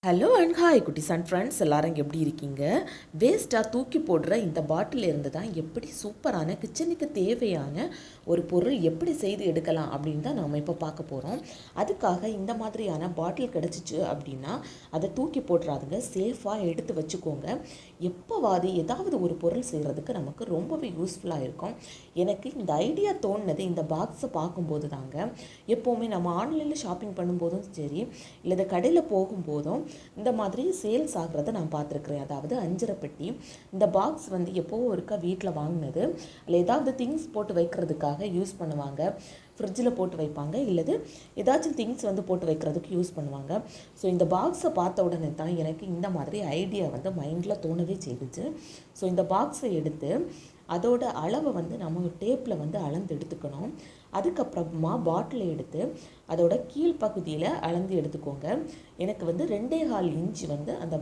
Hello and hi குட்டிஸ் and friends எல்லாரும் எப்படி இருக்கீங்க? வேஸ்ட்டாக தூக்கி போடுற இந்த பாட்டில் இருந்து தான் எப்படி சூப்பரான கிச்சனுக்கு தேவையான ஒரு பொருள் எப்படி செய்து எடுக்கலாம் அப்படின்னு தான் நாம் இப்போ பார்க்க போகிறோம். அதுக்காக இந்த மாதிரியான பாட்டில் கிடச்சிச்சு அப்படின்னா அதை தூக்கி போட்டுறாதுங்க, சேஃபாக எடுத்து வச்சுக்கோங்க. எப்போவாது ஏதாவது ஒரு பொருள் செய்கிறதுக்கு நமக்கு ரொம்பவே யூஸ்ஃபுல்லாக இருக்கும். எனக்கு இந்த ஐடியா தோணுனது இந்த பாக்ஸை பார்க்கும்போது தாங்க. எப்போவுமே நம்ம ஆன்லைனில் ஷாப்பிங் பண்ணும்போதும் சரி, இல்லை இந்த கடையில் போகும்போதும் இந்த மாதிரி சேல்ஸ் ஆகிறத நான் பார்த்துருக்குறேன். அதாவது அஞ்சரை பெட்டி இந்த பாக்ஸ் வந்து எப்போவும் ஒருக்கா வீட்டில் வாங்கினது. அதில் ஏதாவது திங்ஸ் போட்டு வைக்கிறதுக்காக யூஸ் பண்ணுவாங்க, ஃப்ரிட்ஜில் போட்டு வைப்பாங்க, இல்லது ஏதாச்சும் திங்ஸ் வந்து போட்டு வைக்கிறதுக்கு யூஸ் பண்ணுவாங்க. ஸோ இந்த பாக்ஸை பார்த்த உடனே தான் எனக்கு இந்த மாதிரி ஐடியா வந்து மைண்டில் தோணவே செய்துச்சு. ஸோ இந்த பாக்ஸை எடுத்து அதோட அளவை வந்து நம்ம டேப்பில் வந்து அளந்து எடுத்துக்கணும். அதுக்கப்புறமா பாட்டிலை எடுத்து அதோட கீழ்ப்பகுதியில் அளந்து எடுத்துக்கோங்க. எனக்கு வந்து 2.25 இன்ச்சு வந்து அந்த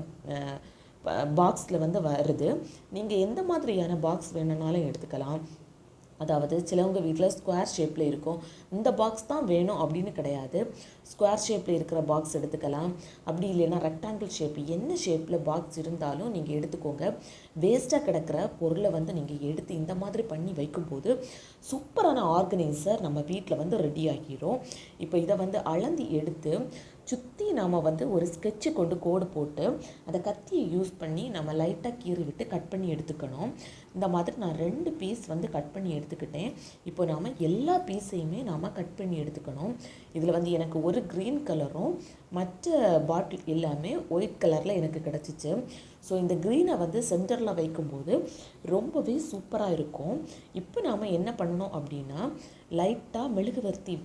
பாக்ஸில் வந்து வருது. நீங்கள் எந்த மாதிரியான பாக்ஸ் வேணும்னாலும் எடுத்துக்கலாம். அதாவது சிலவங்க வீட்டில் ஸ்கொயர் ஷேப்பில் இருக்கும், இந்த பாக்ஸ் தான் வேணும் அப்படின்னு கிடையாது. ஸ்கொயர் ஷேப்பில் இருக்கிற பாக்ஸ் எடுத்துக்கலாம். அப்படி இல்லைன்னா ரெக்டாங்கிள் ஷேப், என்ன ஷேப்பில் பாக்ஸ் இருந்தாலும் நீங்கள் எடுத்துக்கோங்க. வேஸ்ட்டாக கிடக்கிற பொருளை வந்து நீங்கள் எடுத்து இந்த மாதிரி பண்ணி வைக்கும்போது சூப்பரான ஆர்கனைசர் நம்ம வீட்டில் வந்து ரெடி ஆகிரும். இப்போ இதை வந்து அளந்து எடுத்து சுற்றி நாம் வந்து ஒரு ஸ்கெட்சு கொண்டு கோடு போட்டு அதை கத்தியை யூஸ் பண்ணி நம்ம லைட்டாக கீறி விட்டு கட் பண்ணி எடுத்துக்கணும். இந்த மாதிரி நான் 2 பீஸ் வந்து கட் பண்ணி எடுத்துக்கிட்டேன். இப்போ நாம் எல்லா பீஸையுமே நாம் கட் பண்ணி எடுத்துக்கணும். இதில் வந்து எனக்கு ஒரு க்ரீன் கலரும் மற்ற பாட்டில் எல்லாமே ஒயிட் கலரில் எனக்கு கிடச்சிச்சு. ஸோ இந்த க்ரீனை வந்து சென்டரில் வைக்கும்போது ரொம்பவே சூப்பராக இருக்கும். இப்போ நாம் என்ன பண்ணணும் அப்படின்னா லைட்டாக மெழுகுவர்த்தி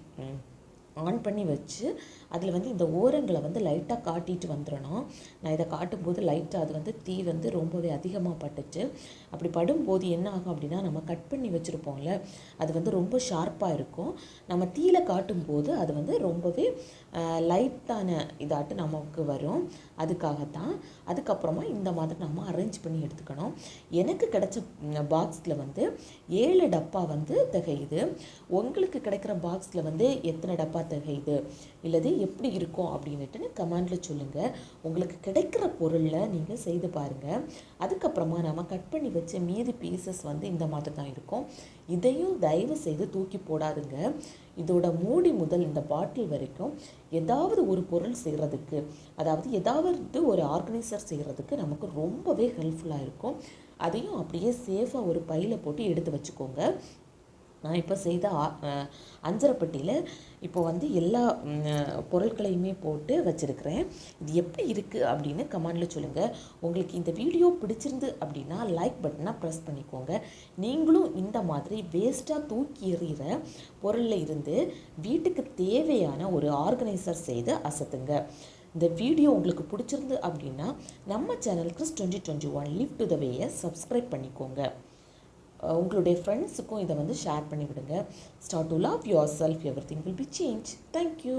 ஆன் பண்ணி வச்சு அதில் வந்து இந்த ஓரங்களை வந்து லைட்டாக காட்டிட்டு வந்துடணும். நான் இதை காட்டும்போது லைட்டாக அது வந்து தீ வந்து ரொம்பவே அதிகமாக பட்டுச்சு. அப்படி படும்போது என்ன ஆகும் அப்படின்னா, நம்ம கட் பண்ணி வச்சுருப்போம்ல, அது வந்து ரொம்ப ஷார்ப்பாக இருக்கும். நம்ம தீயில காட்டும்போது அது வந்து ரொம்பவே லைட்டான இதாட்டு நமக்கு வரும். அதுக்காகத்தான். அதுக்கப்புறமா இந்த மாதிரி நம்ம அரேஞ்ச் பண்ணி எடுத்துக்கணும். எனக்கு கிடைச்ச பாக்ஸில் வந்து 7 டப்பா வந்து திகையுது. உங்களுக்கு கிடைக்கிற பாக்ஸில் வந்து எத்தனை டப்பா திகையுது இல்லது எப்படி இருக்கும் அப்படின்னுட்டு கமெண்டில் சொல்லுங்கள். உங்களுக்கு கிடைக்கிற பொருளில் நீங்கள் செய்து பாருங்கள். அதுக்கப்புறமா நம்ம கட் பண்ணி வச்ச மீதி பீசஸ் வந்து இந்த மாதிரி தான் இருக்கும். இதையும் தயவு செய்து தூக்கி போடாதுங்க. இதோட மூடி முதல் இந்த பாட்டில் வரைக்கும் ஏதாவது ஒரு பொருள் செய்கிறதுக்கு, அதாவது ஏதாவது ஒரு ஆர்கனைசர் செய்கிறதுக்கு நமக்கு ரொம்பவே ஹெல்ப்ஃபுல்லாக இருக்கும். அதையும் அப்படியே சேஃபாக ஒரு பையில் போட்டு எடுத்து வச்சுக்கோங்க. நான் இப்போ செய்த அஞ்சரை பெட்டியில் இப்போ வந்து எல்லா பொருட்களையுமே போட்டு வச்சுருக்கிறேன். இது எப்படி இருக்குது அப்படின்னு கமெண்டில் சொல்லுங்கள். உங்களுக்கு இந்த வீடியோ பிடிச்சிருந்து அப்படின்னா லைக் பட்டனை ப்ரெஸ் பண்ணிக்கோங்க. நீங்களும் இந்த மாதிரி வேஸ்ட்டாக தூக்கி எறிகிற பொருளில் இருந்து வீட்டுக்கு தேவையான ஒரு ஆர்கனைசர் செய்து அசத்துங்க. இந்த வீடியோ உங்களுக்கு பிடிச்சிருந்து அப்படின்னா நம்ம channel Chris 2021 live to the வேயை சப்ஸ்கிரைப் பண்ணிக்கோங்க. உங்களுடைய ஃப்ரெண்ட்ஸுக்கும் இதை வந்து ஷேர் பண்ணி விடுங்க. Start to love yourself, everything will be change. Thank you.